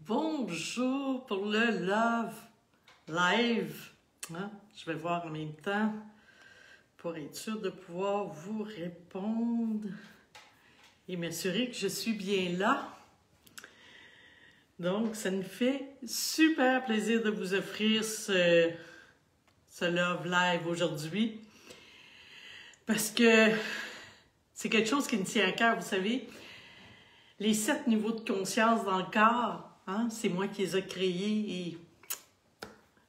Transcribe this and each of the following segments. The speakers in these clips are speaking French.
Bonjour pour le Love Live. Je vais voir en même temps pour être sûr de pouvoir vous répondre et m'assurer que je suis bien là. Donc, ça me fait super plaisir de vous offrir ce Love Live aujourd'hui parce que c'est quelque chose qui me tient à cœur, vous savez. Les 7 niveaux de conscience dans le corps, c'est moi qui les ai créés et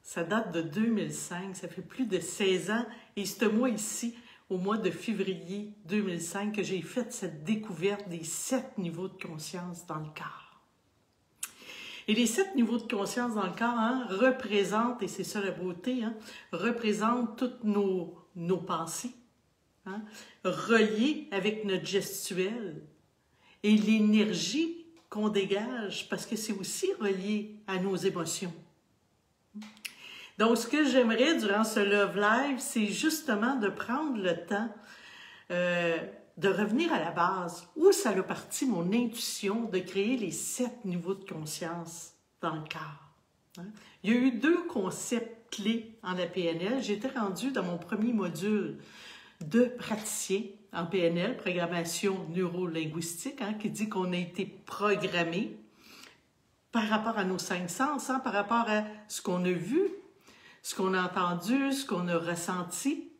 ça date de 2005, ça fait plus de 16 ans. Et c'est moi ici, au mois de février 2005, que j'ai fait cette découverte des 7 niveaux de conscience dans le corps. Et les 7 niveaux de conscience dans le corps représentent, et c'est ça la beauté, représentent toutes nos pensées, reliées avec notre gestuelle. Et l'énergie qu'on dégage, parce que c'est aussi relié à nos émotions. Donc, ce que j'aimerais durant ce Love Live, c'est justement de prendre le temps de revenir à la base, où ça a parti mon intuition de créer les 7 niveaux de conscience dans le corps. Il y a eu 2 concepts clés en la PNL. J'étais rendue dans mon premier module de praticien en PNL, programmation neuro-linguistique, qui dit qu'on a été programmé par rapport à nos 5 sens, par rapport à ce qu'on a vu, ce qu'on a entendu, ce qu'on a ressenti,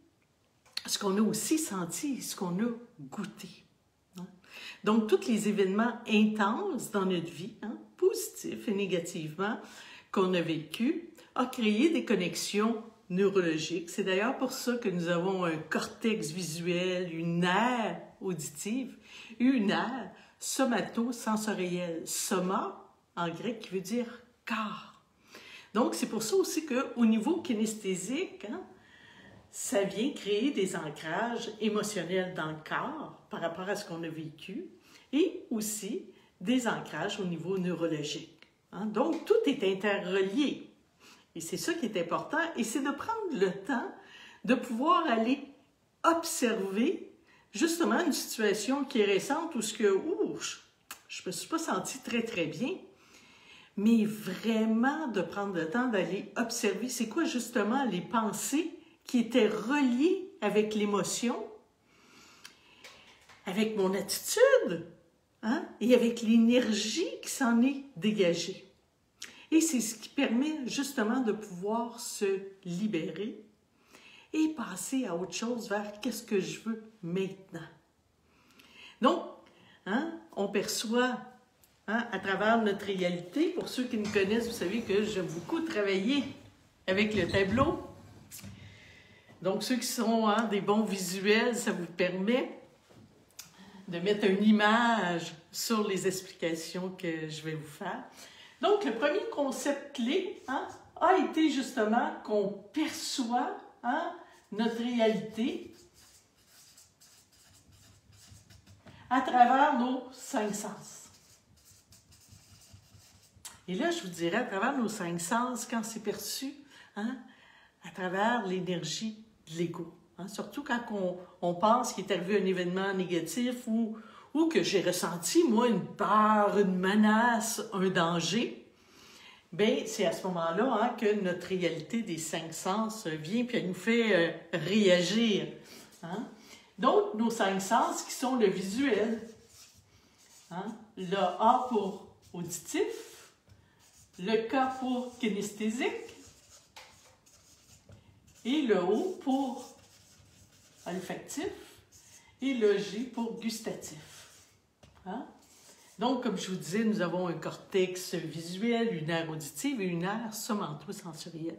ce qu'on a aussi senti, ce qu'on a goûté. Donc, tous les événements intenses dans notre vie, positifs et négativement, qu'on a vécu, ont créé des connexions neurologique. C'est d'ailleurs pour ça que nous avons un cortex visuel, une aire auditive, une aire somato-sensorielle. Soma, en grec, qui veut dire corps. Donc, c'est pour ça aussi qu'au niveau kinesthésique, ça vient créer des ancrages émotionnels dans le corps par rapport à ce qu'on a vécu et aussi des ancrages au niveau neurologique. Donc, tout est interrelié. Et c'est ça qui est important, et c'est de prendre le temps de pouvoir aller observer justement une situation qui est récente où je me suis pas sentie très très bien, mais vraiment de prendre le temps d'aller observer c'est quoi justement les pensées qui étaient reliées avec l'émotion, avec mon attitude, et avec l'énergie qui s'en est dégagée. Et c'est ce qui permet justement de pouvoir se libérer et passer à autre chose vers qu'est-ce que je veux maintenant. Donc, on perçoit à travers notre réalité, pour ceux qui me connaissent, vous savez que j'aime beaucoup travailler avec le tableau. Donc, ceux qui sont des bons visuels, ça vous permet de mettre une image sur les explications que je vais vous faire. Donc, le premier concept clé a été justement qu'on perçoit notre réalité à travers nos 5 sens. Et là, je vous dirais, à travers nos 5 sens, quand c'est perçu, à travers l'énergie de l'ego. Surtout quand on pense qu'il est arrivé un événement négatif ou que j'ai ressenti, moi, une peur, une menace, un danger, bien, c'est à ce moment-là que notre réalité des 5 sens vient puis elle nous fait réagir. Donc, nos 5 sens qui sont le visuel, le A pour auditif, le K pour kinesthésique et le O pour olfactif et le G pour gustatif. Donc, comme je vous disais, nous avons un cortex visuel, une aire auditive et une aire somato-sensorielle.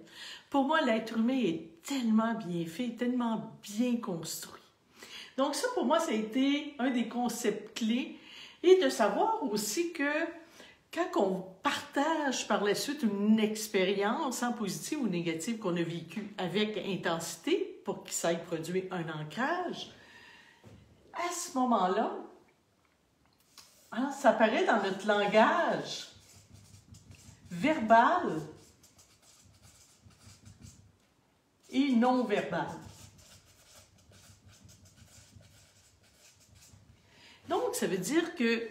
Pour moi, l'être humain est tellement bien fait, tellement bien construit. Donc ça, pour moi, ça a été un des concepts clés et de savoir aussi que quand on partage par la suite une expérience positive ou négative qu'on a vécue avec intensité pour que ça ait produit un ancrage, à ce moment-là, ça apparaît dans notre langage verbal et non verbal. Donc, ça veut dire que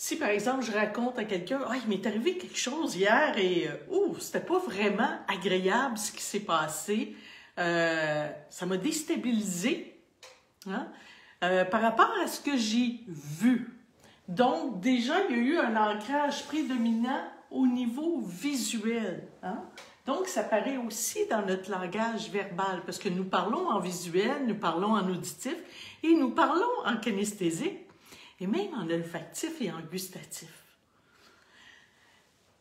Si, par exemple, je raconte à quelqu'un, « Ah, il m'est arrivé quelque chose hier et c'était pas vraiment agréable ce qui s'est passé. Ça m'a déstabilisé hein, par rapport à ce que j'ai vu. » Donc, déjà, il y a eu un ancrage prédominant au niveau visuel. Hein? Donc, ça paraît aussi dans notre langage verbal, parce que nous parlons en visuel, nous parlons en auditif, et nous parlons en kinesthésique, et même en olfactif et en gustatif.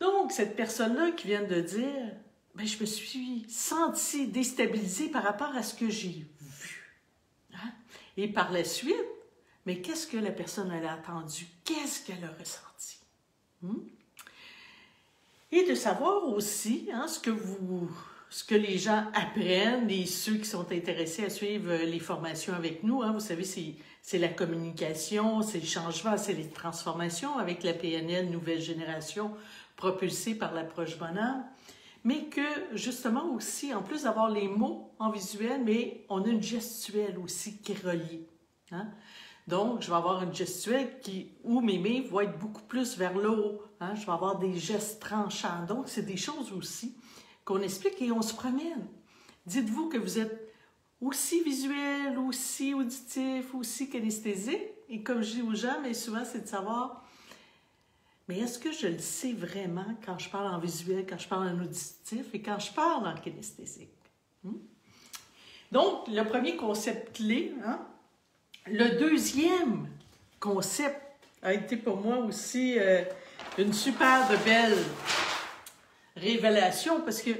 Donc, cette personne-là qui vient de dire, ben, je me suis sentie déstabilisée par rapport à ce que j'ai vu. Hein? Et par la suite, mais qu'est-ce que la personne elle a entendu? Qu'est-ce qu'elle a ressenti? Et de savoir aussi hein, ce que les gens apprennent et ceux qui sont intéressés à suivre les formations avec nous. Hein, vous savez, c'est la communication, c'est le changement, c'est les transformations avec la PNL Nouvelle Génération propulsée par l'approche bonheur. Mais que, justement aussi, en plus d'avoir les mots en visuel, mais on a une gestuelle aussi qui est reliée. Hein? Donc, je vais avoir une gestuelle où mes mains vont être beaucoup plus vers le haut. Hein? Je vais avoir des gestes tranchants. Donc, c'est des choses aussi qu'on explique et on se promène. Dites-vous que vous êtes aussi visuel, aussi auditif, aussi kinesthésique. Et comme je dis aux gens, mais souvent, c'est de savoir, mais est-ce que je le sais vraiment quand je parle en visuel, quand je parle en auditif et quand je parle en kinesthésique? Donc, le premier concept clé, hein? Le deuxième concept a été pour moi aussi une super belle révélation parce que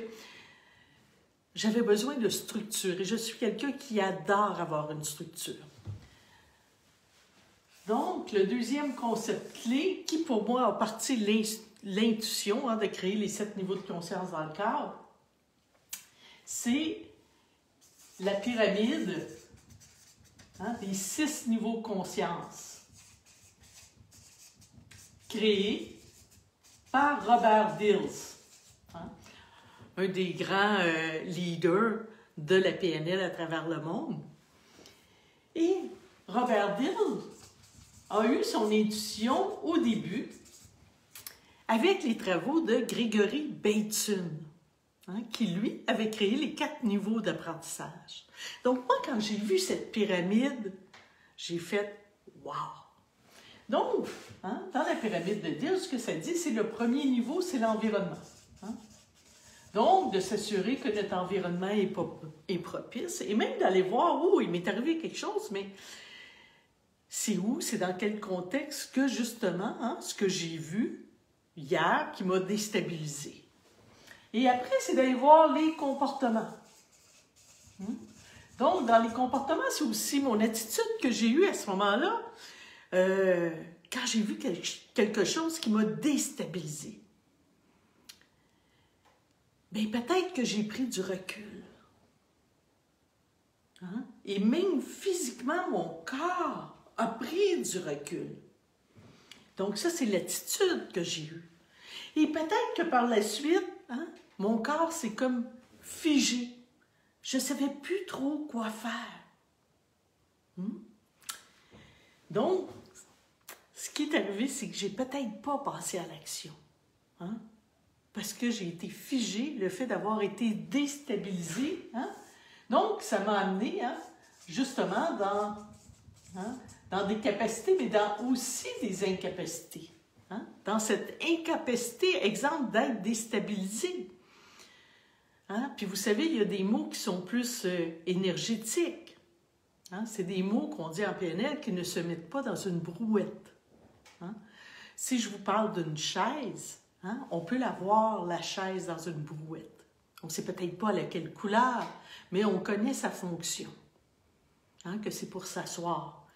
j'avais besoin de structure et je suis quelqu'un qui adore avoir une structure. Donc, le deuxième concept clé qui pour moi a parti l'intuition hein, de créer les 7 niveaux de conscience dans le corps, c'est la pyramide hein, des 6 niveaux de conscience créés par Robert Dills, hein, un des grands leaders de la PNL à travers le monde. Et Robert Dills a eu son intuition au début avec les travaux de Gregory Bateson, hein, qui, lui, avait créé les 4 niveaux d'apprentissage. Donc, moi, quand j'ai vu cette pyramide, j'ai fait « wow ». Donc, hein, dans la pyramide de Dills, ce que ça dit, c'est le premier niveau, c'est l'environnement. Hein? Donc, de s'assurer que notre environnement est propice, et même d'aller voir, oh, il m'est arrivé quelque chose, mais c'est où, c'est dans quel contexte que, justement, hein, ce que j'ai vu hier qui m'a déstabilisé. Et après, c'est d'aller voir les comportements. Donc, dans les comportements, c'est aussi mon attitude que j'ai eue à ce moment-là, quand j'ai vu quelque chose qui m'a déstabilisé. Bien, peut-être que j'ai pris du recul. Hein? Et même physiquement, mon corps a pris du recul. Donc, ça, c'est l'attitude que j'ai eue. Et peut-être que par la suite, hein, mon corps s'est comme figé. Je ne savais plus trop quoi faire. Donc, ce qui est arrivé, c'est que j'ai peut-être pas passé à l'action. Hein? Parce que j'ai été figée, le fait d'avoir été déstabilisée. Hein? Donc, ça m'a amené hein, justement dans des capacités, mais dans aussi des incapacités. Hein? Dans cette incapacité, exemple, d'être déstabilisé. Hein? Puis vous savez, il y a des mots qui sont plus énergétiques. Hein? C'est des mots qu'on dit en PNL qui ne se mettent pas dans une brouette. Hein? Si je vous parle d'une chaise, hein, on peut la voir, la chaise, dans une brouette. On ne sait peut-être pas laquelle couleur, mais on connaît sa fonction, hein, que c'est pour s'asseoir.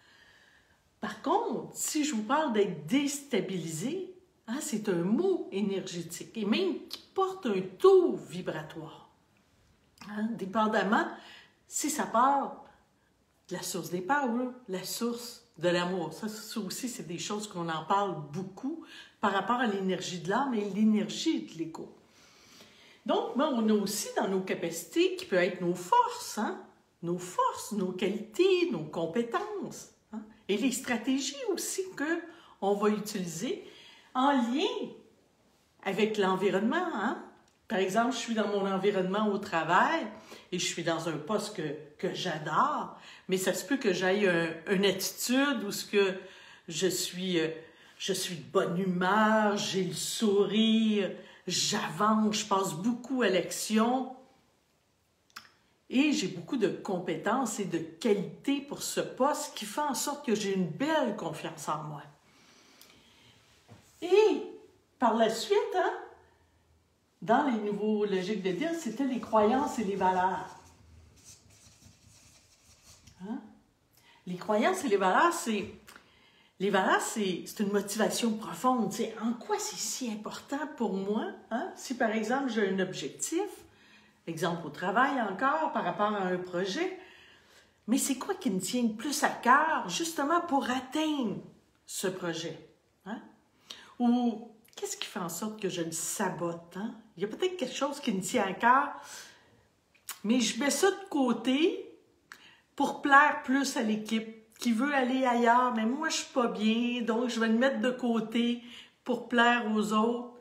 Par contre, si je vous parle d'être déstabilisé, hein, c'est un mot énergétique et même qui porte un taux vibratoire. Hein, dépendamment si ça part de la source des peurs ou la source de l'amour. Ça aussi, c'est des choses qu'on en parle beaucoup par rapport à l'énergie de l'âme et l'énergie de l'ego. Donc, ben, on a aussi dans nos capacités qui peuvent être nos forces, hein? Nos forces, nos qualités, nos compétences. Hein? Et les stratégies aussi on va utiliser en lien avec l'environnement. Hein? Par exemple, je suis dans mon environnement au travail et je suis dans un poste que j'adore, mais ça se peut que j'aille une attitude où ce que je suis de bonne humeur, j'ai le sourire, j'avance, je passe beaucoup à l'action et j'ai beaucoup de compétences et de qualités pour ce poste qui fait en sorte que j'ai une belle confiance en moi. Et par la suite, hein, dans les nouveaux logiques de dire, c'était les croyances et les valeurs. Hein? Les croyances et les valeurs, c'est une motivation profonde. C'est en quoi c'est si important pour moi? Hein? Si par exemple j'ai un objectif, exemple au travail encore, par rapport à un projet, mais c'est quoi qui me tient le plus à cœur, justement pour atteindre ce projet? Hein? Ou qu'est-ce qui fait en sorte que je le sabote? Hein? Il y a peut-être quelque chose qui me tient à cœur, mais je mets ça de côté pour plaire plus à l'équipe qui veut aller ailleurs, mais moi je suis pas bien, donc je vais le mettre de côté pour plaire aux autres.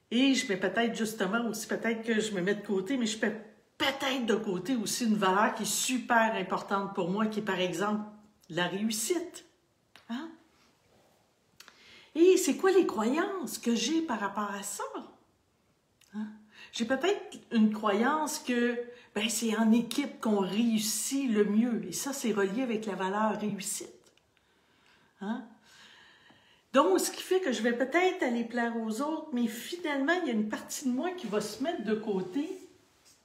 Et je mets peut-être justement aussi, peut-être que je me mets de côté, mais je mets peut-être de côté aussi une valeur qui est super importante pour moi, qui est par exemple la réussite. Hein? Et c'est quoi les croyances que j'ai par rapport à ça? Hein? J'ai peut-être une croyance que ben, c'est en équipe qu'on réussit le mieux. Et ça, c'est relié avec la valeur réussite. Hein? Donc, ce qui fait que je vais peut-être aller plaire aux autres, mais finalement, il y a une partie de moi qui va se mettre de côté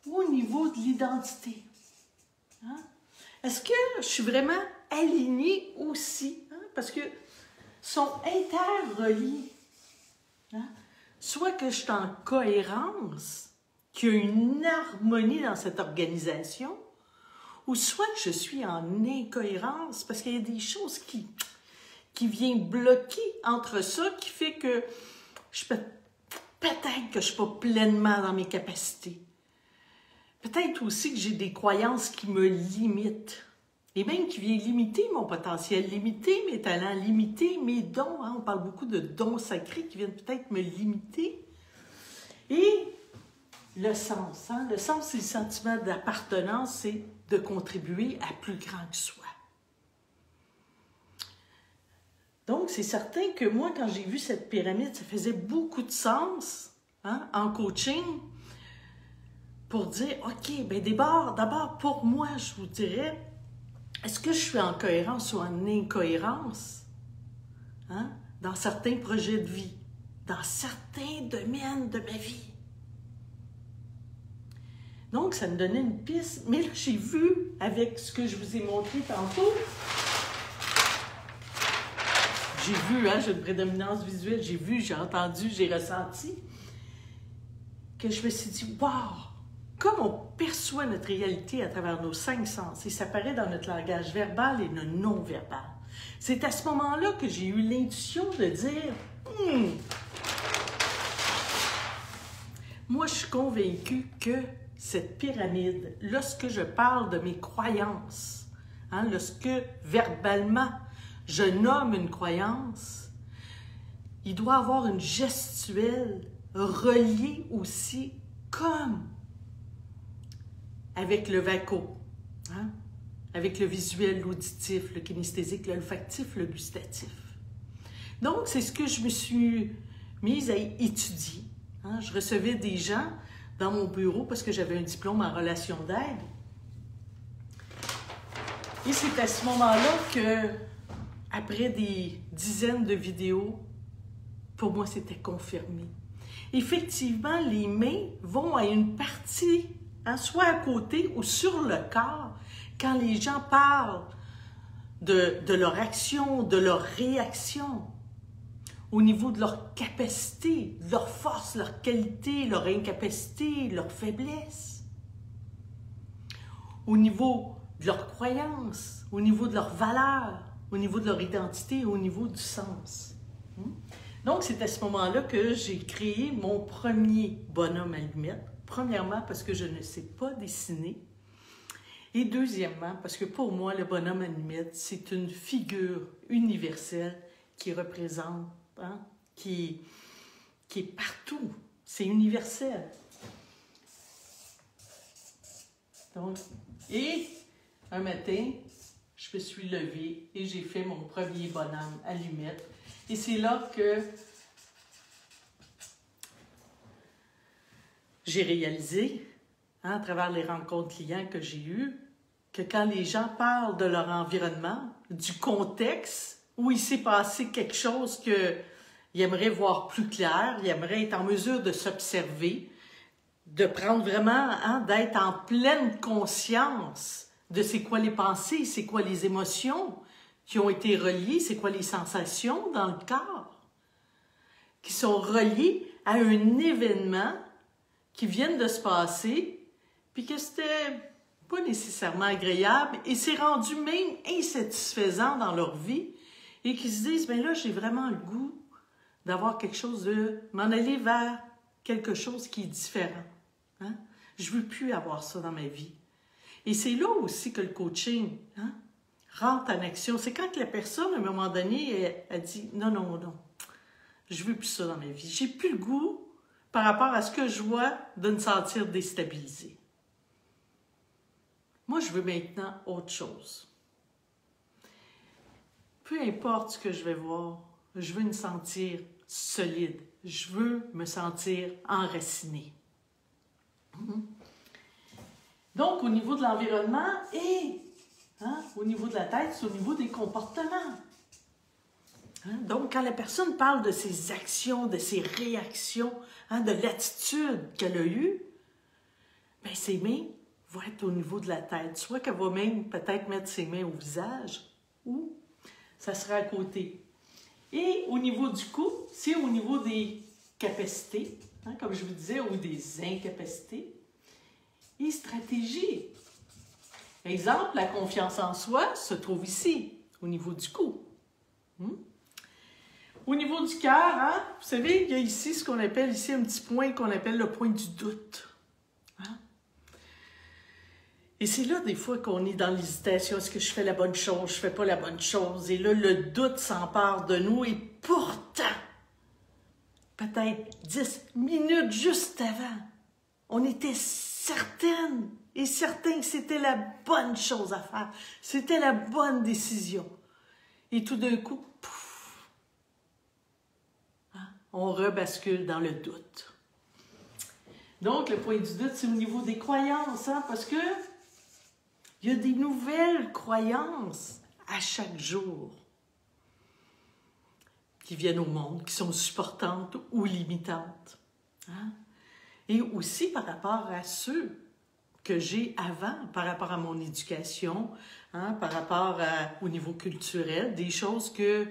au niveau de l'identité. Hein? Est-ce que je suis vraiment alignée aussi? Hein? Parce que sont interreliés. Hein? Soit que je suis en cohérence, qu'il y a une harmonie dans cette organisation, ou soit que je suis en incohérence, parce qu'il y a des choses qui viennent bloquer entre ça, qui fait que peut-être que je ne suis pas pleinement dans mes capacités. Peut-être aussi que j'ai des croyances qui me limitent. Et même qui viennent limiter mon potentiel, limiter mes talents, limiter mes dons. Hein? On parle beaucoup de dons sacrés qui viennent peut-être me limiter. Et le sens. Hein? Le sens, c'est le sentiment d'appartenance, c'est de contribuer à plus grand que soi. Donc, c'est certain que moi, quand j'ai vu cette pyramide, ça faisait beaucoup de sens hein, en coaching pour dire, OK, bien d'abord, pour moi, je vous dirais, est-ce que je suis en cohérence ou en incohérence hein, dans certains projets de vie, dans certains domaines de ma vie? Donc, ça me donnait une piste. Mais là, j'ai vu, avec ce que je vous ai montré tantôt, j'ai vu, hein, j'ai une prédominance visuelle, j'ai vu, j'ai entendu, j'ai ressenti, que je me suis dit, wow! Comme on perçoit notre réalité à travers nos 5 sens, et ça paraît dans notre langage verbal et non-verbal. C'est à ce moment-là que j'ai eu l'intuition de dire, moi je suis convaincue que cette pyramide, lorsque je parle de mes croyances, hein, lorsque verbalement je nomme une croyance, il doit avoir une gestuelle reliée aussi comme avec le vaco, hein? Avec le visuel, l'auditif, le kinesthésique, l'olfactif, le gustatif. Donc, c'est ce que je me suis mise à étudier. Hein? Je recevais des gens dans mon bureau parce que j'avais un diplôme en relation d'aide. Et c'est à ce moment-là que, après des dizaines de vidéos, pour moi, c'était confirmé. Effectivement, les mains vont à une partie, hein, soit à côté ou sur le corps, quand les gens parlent de leur action, de leur réaction, au niveau de leur capacité, de leur force, leur qualité, leur incapacité, leur faiblesse, au niveau de leurs croyances, au niveau de leurs valeurs, au niveau de leur identité, au niveau du sens. Donc, c'est à ce moment-là que j'ai créé mon premier bonhomme allumette. Premièrement, parce que je ne sais pas dessiner. Et deuxièmement, parce que pour moi, le bonhomme allumette, c'est une figure universelle qui représente, hein, qui est partout. C'est universel. Donc, et un matin, je me suis levée et j'ai fait mon premier bonhomme allumette. Et c'est là que j'ai réalisé, hein, à travers les rencontres clients que j'ai eues, que quand les gens parlent de leur environnement, du contexte où il s'est passé quelque chose qu'ils aimeraient voir plus clair, ils aimeraient être en mesure de s'observer, de prendre vraiment, hein, d'être en pleine conscience de c'est quoi les pensées, c'est quoi les émotions qui ont été reliées, c'est quoi les sensations dans le corps, qui sont reliées à un événement qui vient de se passer, puis que c'était pas nécessairement agréable et c'est rendu même insatisfaisant dans leur vie et qui se disent, bien là, j'ai vraiment le goût d'avoir quelque chose m'en aller vers quelque chose qui est différent. Hein? Je veux plus avoir ça dans ma vie. Et c'est là aussi que le coaching, hein, rentre en action. C'est quand la personne, à un moment donné, elle dit, non, non, non, je veux plus ça dans ma vie. J'ai plus le goût par rapport à ce que je vois de me sentir déstabilisée. Moi, je veux maintenant autre chose. Peu importe ce que je vais voir, je veux me sentir solide. Je veux me sentir enracinée. Donc, au niveau de l'environnement et, hein, au niveau de la tête, c'est au niveau des comportements. Hein? Donc, quand la personne parle de ses actions, de ses réactions, hein, de l'attitude qu'elle a eue, bien, ses mains vont être au niveau de la tête. Soit qu'elle va même peut-être mettre ses mains au visage, ou ça sera à côté. Et au niveau du cou, c'est au niveau des capacités, hein, comme je vous disais, ou des incapacités, et stratégies. Exemple, la confiance en soi se trouve ici, au niveau du cou. Au niveau du cœur, hein, vous savez, il y a ici ce qu'on appelle ici un petit point qu'on appelle le point du doute. Hein? Et c'est là, des fois, qu'on est dans l'hésitation. Est-ce que je fais la bonne chose? Je ne fais pas la bonne chose. Et là, le doute s'empare de nous. Et pourtant, peut-être 10 minutes juste avant, on était certaine et certain que c'était la bonne chose à faire. C'était la bonne décision. Et tout d'un coup, pouf, hein, on rebascule dans le doute. Donc, le point du doute, c'est au niveau des croyances, hein, parce que il y a des nouvelles croyances à chaque jour qui viennent au monde, qui sont supportantes ou limitantes. Hein? Et aussi par rapport à ceux que j'ai avant, par rapport à mon éducation, hein, par rapport au niveau culturel, des choses que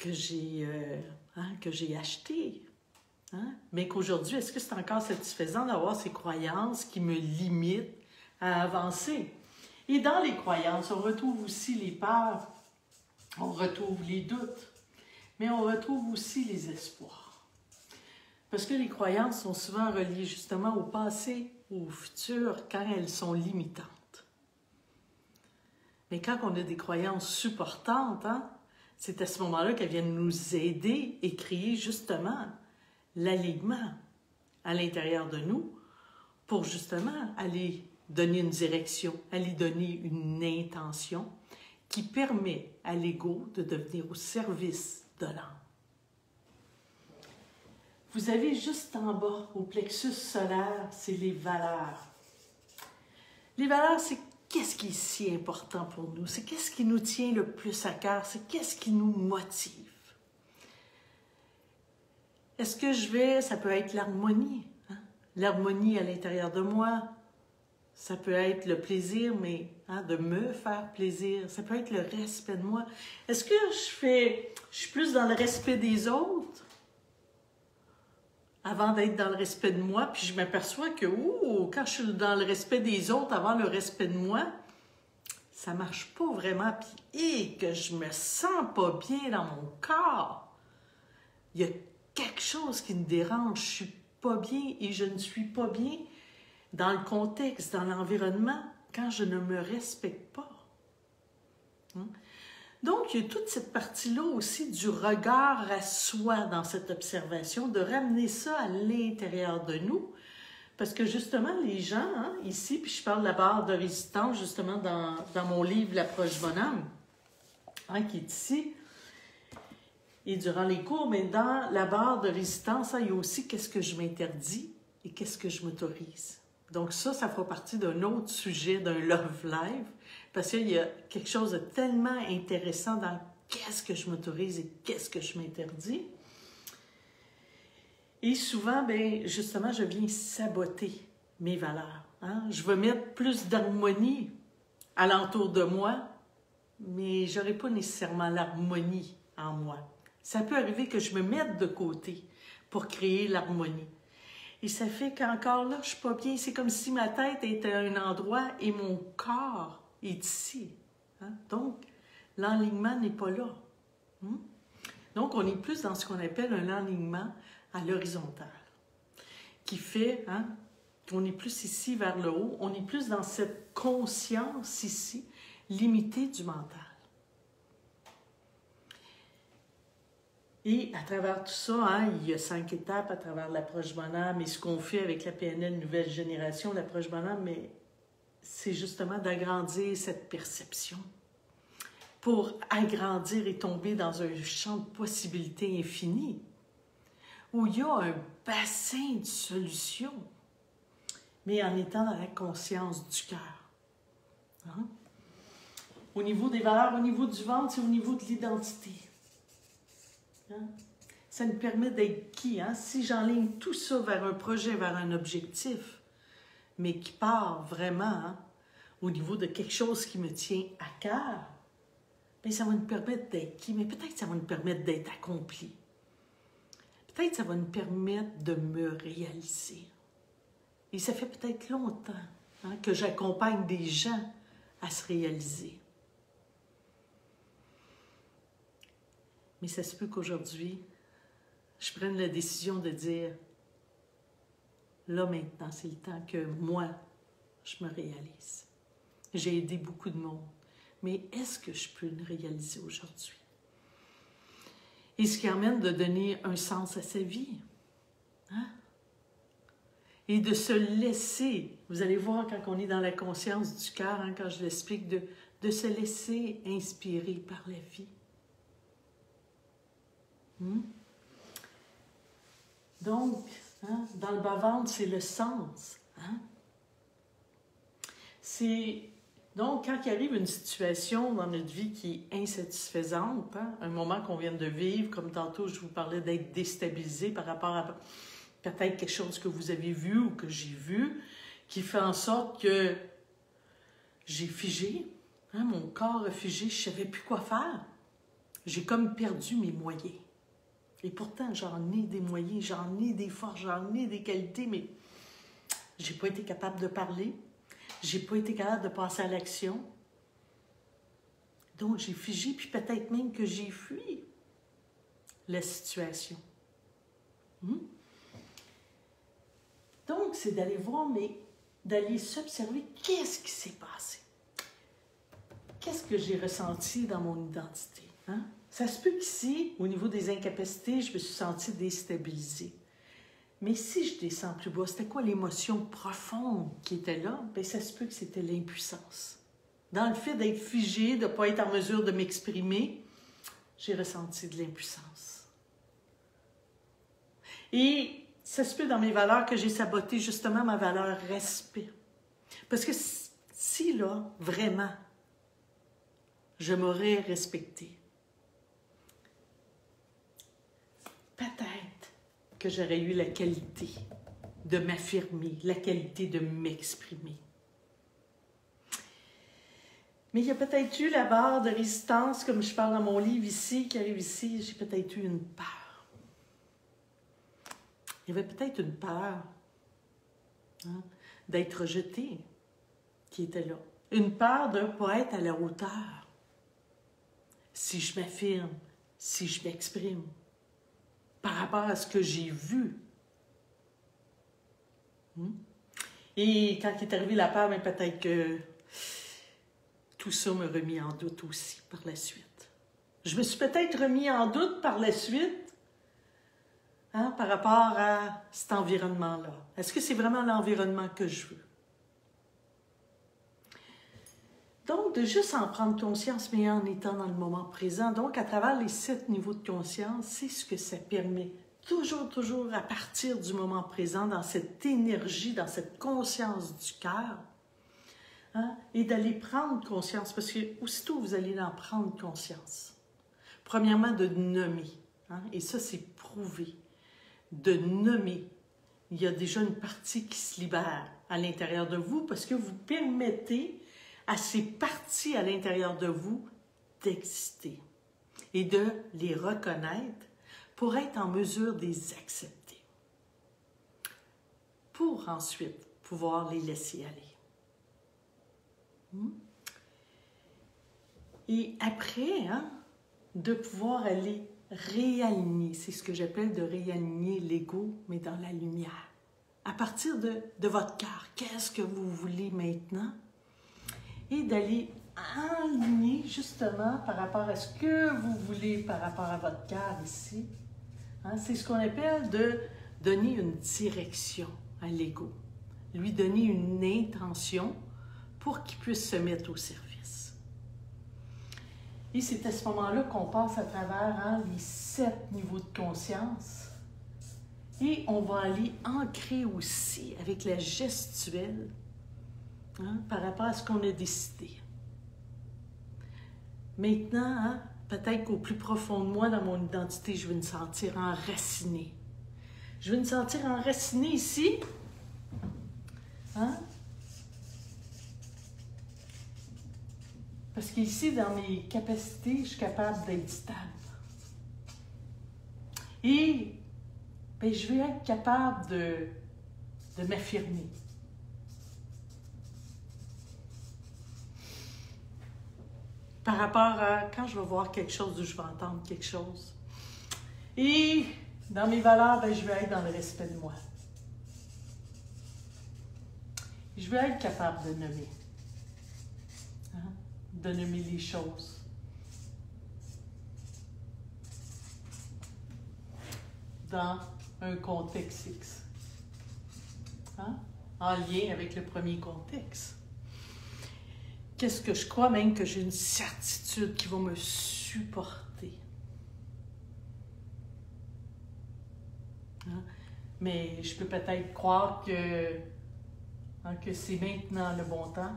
j'ai achetées. Hein? Mais qu'aujourd'hui, est-ce que c'est encore satisfaisant d'avoir ces croyances qui me limitent à avancer? Et dans les croyances, on retrouve aussi les peurs, on retrouve les doutes, mais on retrouve aussi les espoirs. Parce que les croyances sont souvent reliées justement au passé, au futur, quand elles sont limitantes. Mais quand on a des croyances supportantes, hein, c'est à ce moment-là qu'elles viennent nous aider et créer justement l'alignement à l'intérieur de nous pour justement aller donner une direction, aller donner une intention qui permet à l'ego de devenir au service de l'âme. Vous avez juste en bas, au plexus solaire, c'est les valeurs. Les valeurs, c'est qu'est-ce qui est si important pour nous, c'est qu'est-ce qui nous tient le plus à cœur, c'est qu'est-ce qui nous motive. Est-ce que ça peut être l'harmonie, hein? L'harmonie à l'intérieur de moi, ça peut être le plaisir, mais hein, de me faire plaisir, ça peut être le respect de moi. Est-ce que je suis plus dans le respect des autres avant d'être dans le respect de moi, puis je m'aperçois que quand je suis dans le respect des autres avant le respect de moi, ça marche pas vraiment, puis que je me sens pas bien dans mon corps. Il y a quelque chose qui me dérange, je suis pas bien et je ne suis pas bien dans le contexte, dans l'environnement, quand je ne me respecte pas. Donc, il y a toute cette partie-là aussi du regard à soi dans cette observation, de ramener ça à l'intérieur de nous. Parce que justement, les gens, ici, puis je parle de la barre de résistance, justement, dans mon livre « L'approche bonhomme », qui est ici, et durant les cours, mais dans la barre de résistance, il y a aussi qu'est-ce que je m'interdis et qu'est-ce que je m'autorise. Donc ça fera partie d'un autre sujet, d'un Love Live, parce qu'il y a quelque chose de tellement intéressant dans qu'est-ce que je m'autorise et qu'est-ce que je m'interdis. Et souvent, bien, justement, je viens saboter mes valeurs. Je veux mettre plus d'harmonie alentour de moi, mais je n'aurai pas nécessairement l'harmonie en moi. Ça peut arriver que je me mette de côté pour créer l'harmonie. Et ça fait qu'encore là, je ne suis pas bien. C'est comme si ma tête était à un endroit et mon corps est ici. Donc, l'enlignement n'est pas là. Donc, on est plus dans ce qu'on appelle un enlignement à l'horizontale, qui fait qu'on est plus ici vers le haut, on est plus dans cette conscience ici, limitée du mental. Et à travers tout ça, il y a 5 étapes à travers l'approche bonhomme et ce qu'on fait avec la PNL Nouvelle Génération, l'approche bonhomme, mais c'est justement d'agrandir cette perception pour agrandir et tomber dans un champ de possibilités infinies où il y a un bassin de solutions, mais en étant dans la conscience du cœur. Au niveau des valeurs, au niveau du ventre, c'est au niveau de l'identité. Ça nous permet d'être qui? Si j'enligne tout ça vers un projet, vers un objectif, mais qui part vraiment au niveau de quelque chose qui me tient à cœur, bien, ça va nous permettre d'être qui? Mais peut-être que ça va nous permettre d'être accompli. Peut-être que ça va nous permettre de me réaliser. Et ça fait peut-être longtemps que j'accompagne des gens à se réaliser. Mais ça se peut qu'aujourd'hui, je prenne la décision de dire, là maintenant, c'est le temps que moi, je me réalise. J'ai aidé beaucoup de monde, mais est-ce que je peux me réaliser aujourd'hui? Et ce qui amène de donner un sens à sa vie. Et de se laisser, vous allez voir quand on est dans la conscience du cœur, quand je l'explique, de se laisser inspirer par la vie. Donc, dans le bas-ventre, c'est le sens. Donc, quand il arrive une situation dans notre vie qui est insatisfaisante, un moment qu'on vient de vivre, comme tantôt je vous parlais d'être déstabilisé par rapport à peut-être quelque chose que vous avez vu ou que j'ai vu, qui fait en sorte que j'ai figé, mon corps a figé, je ne savais plus quoi faire. J'ai comme perdu mes moyens. Et pourtant, j'en ai des moyens, j'en ai des forces, j'en ai des qualités, mais je n'ai pas été capable de parler, je n'ai pas été capable de passer à l'action. Donc, j'ai figé, puis peut-être même que j'ai fui la situation. Donc, c'est d'aller voir, mais d'aller s'observer qu'est-ce qui s'est passé. Qu'est-ce que j'ai ressenti dans mon identité? Ça se peut qu'ici, au niveau des incapacités, je me suis sentie déstabilisée. Mais si je descends plus bas, c'était quoi l'émotion profonde qui était là? Bien, ça se peut que c'était l'impuissance. Dans le fait d'être figée, de ne pas être en mesure de m'exprimer, j'ai ressenti de l'impuissance. Et ça se peut dans mes valeurs que j'ai saboté justement ma valeur respect. Parce que si là, vraiment, je m'aurais respectée, peut-être que j'aurais eu la qualité de m'affirmer, la qualité de m'exprimer. Mais il y a peut-être eu la barre de résistance, comme je parle dans mon livre ici, qui arrive ici, j'ai peut-être eu une peur. Il y avait peut-être une peur d'être rejetée qui était là. Une peur de ne pas être à la hauteur. Si je m'affirme, si je m'exprime, par rapport à ce que j'ai vu. Et quand est arrivée la peur, peut-être que tout ça m'a remis en doute aussi par la suite. Je me suis peut-être remis en doute par la suite, hein, par rapport à cet environnement-là. Est-ce que c'est vraiment l'environnement que je veux? Donc, de juste en prendre conscience, mais en étant dans le moment présent. Donc, à travers les 7 niveaux de conscience, c'est ce que ça permet. Toujours à partir du moment présent, dans cette énergie, dans cette conscience du cœur, hein, et d'aller prendre conscience, parce que aussitôt vous allez en prendre conscience. Premièrement, de nommer, hein, et ça c'est prouvé, de nommer. Il y a déjà une partie qui se libère à l'intérieur de vous, parce que vous permettez à ces parties à l'intérieur de vous d'exister et de les reconnaître pour être en mesure de les accepter, pour ensuite pouvoir les laisser aller. Et après, hein, de pouvoir aller réaligner, c'est ce que j'appelle de réaligner l'ego, mais dans la lumière. À partir de votre cœur, qu'est-ce que vous voulez maintenant? Et d'aller aligner justement par rapport à ce que vous voulez, par rapport à votre cœur ici. Hein, c'est ce qu'on appelle de donner une direction à l'ego, lui donner une intention pour qu'il puisse se mettre au service. Et c'est à ce moment-là qu'on passe à travers, hein, les 7 niveaux de conscience. Et on va aller ancrer aussi avec la gestuelle, hein, par rapport à ce qu'on a décidé. Maintenant, hein, peut-être qu'au plus profond de moi, dans mon identité, je vais me sentir enracinée. Je vais me sentir enracinée ici. Hein? Parce qu'ici, dans mes capacités, je suis capable d'être stable. Et bien, je vais être capable de m'affirmer. Par rapport à quand je vais voir quelque chose ou je vais entendre quelque chose. Et dans mes valeurs, bien, je vais être dans le respect de moi. Je vais être capable de nommer. Hein? De nommer les choses. Dans un contexte X. Hein? En lien avec le premier contexte. Qu'est-ce que je crois même que j'ai une certitude qui va me supporter. Hein? Mais je peux peut-être croire que, hein, que c'est maintenant le bon temps.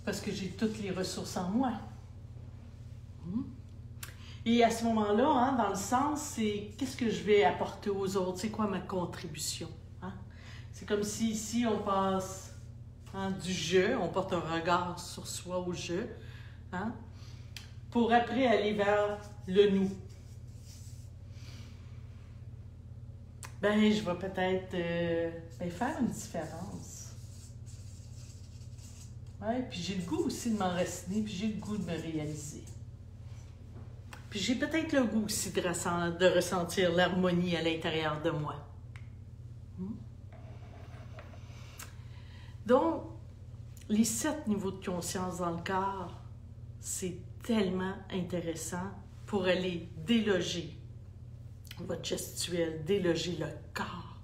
Parce que j'ai toutes les ressources en moi. Et à ce moment-là, hein, dans le sens, c'est qu'est-ce que je vais apporter aux autres? C'est quoi ma contribution? Hein? C'est comme si ici, on passe, hein, du je, on porte un regard sur soi au je, hein, pour après aller vers le nous. Ben, je vais peut-être faire une différence. Ouais, puis j'ai le goût aussi de m'enraciner, puis j'ai le goût de me réaliser. Puis j'ai peut-être le goût aussi de ressentir l'harmonie à l'intérieur de moi. Donc, les 7 niveaux de conscience dans le corps, c'est tellement intéressant pour aller déloger votre gestuelle, déloger le corps,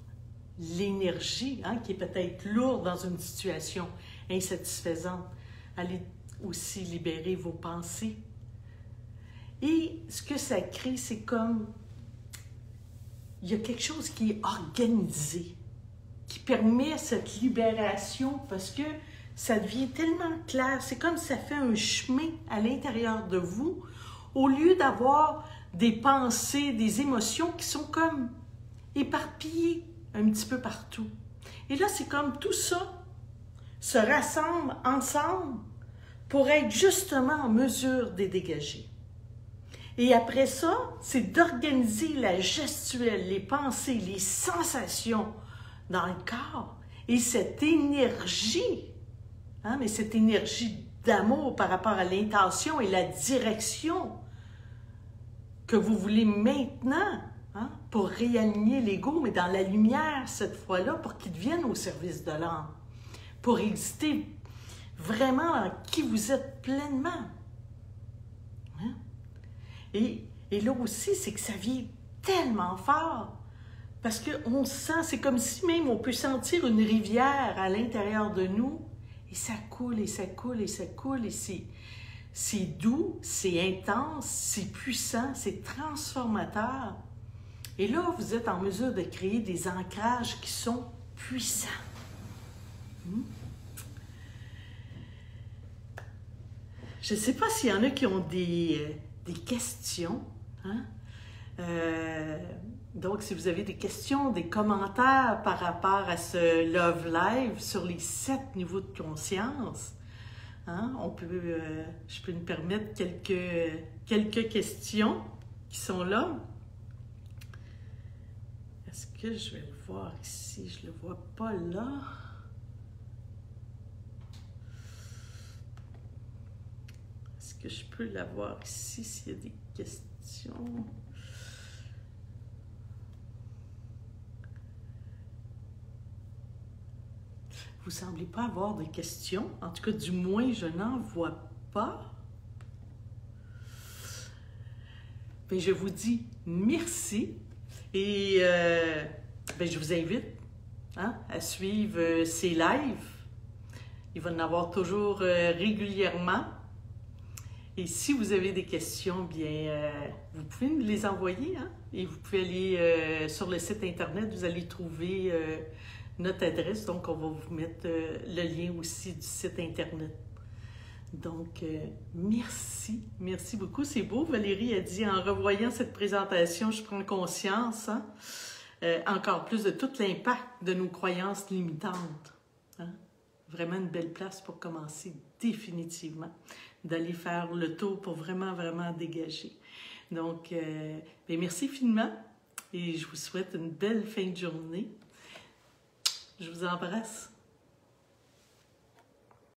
l'énergie, hein, qui est peut-être lourde dans une situation insatisfaisante. Allez aussi libérer vos pensées. Et ce que ça crée, c'est comme, il y a quelque chose qui est organisé, qui permet cette libération parce que ça devient tellement clair. C'est comme si ça fait un chemin à l'intérieur de vous, au lieu d'avoir des pensées, des émotions qui sont comme éparpillées un petit peu partout. Et là, c'est comme tout ça se rassemble ensemble pour être justement en mesure de les dégager. Et après ça, c'est d'organiser la gestuelle, les pensées, les sensations dans le corps. Et cette énergie, hein, mais cette énergie d'amour par rapport à l'intention et la direction que vous voulez maintenant, hein, pour réaligner l'ego, mais dans la lumière cette fois-là, pour qu'il devienne au service de l'âme, pour exister vraiment en qui vous êtes pleinement. Hein? Et là aussi, c'est que ça vient tellement fort, parce qu'on sent, c'est comme si même on peut sentir une rivière à l'intérieur de nous, et ça coule, et ça coule, et ça coule, et c'est doux, c'est intense, c'est puissant, c'est transformateur. Et là, vous êtes en mesure de créer des ancrages qui sont puissants. Je ne sais pas s'il y en a qui ont des questions. Hein? Donc, si vous avez des questions, des commentaires par rapport à ce Love Live sur les 7 niveaux de conscience, hein, je peux me permettre quelques questions qui sont là. Est-ce que je vais le voir ici? Je ne le vois pas là. Est-ce que je peux l'avoir ici s'il y a des questions? Vous ne semblez pas avoir de questions. En tout cas, du moins, je n'en vois pas. Bien, je vous dis merci. Et je vous invite à suivre ces lives. Il va y en avoir toujours régulièrement. Et si vous avez des questions, bien, vous pouvez me les envoyer. Hein? Et vous pouvez aller sur le site Internet, vous allez trouver notre adresse. Donc, on va vous mettre le lien aussi du site Internet. Donc, merci beaucoup. C'est beau, Valérie a dit, en revoyant cette présentation, je prends conscience encore plus de tout l'impact de nos croyances limitantes. Hein? Vraiment une belle place pour commencer, définitivement, d'aller faire le tour pour vraiment, vraiment dégager. Donc, merci infiniment et je vous souhaite une belle fin de journée. Je vous embrasse.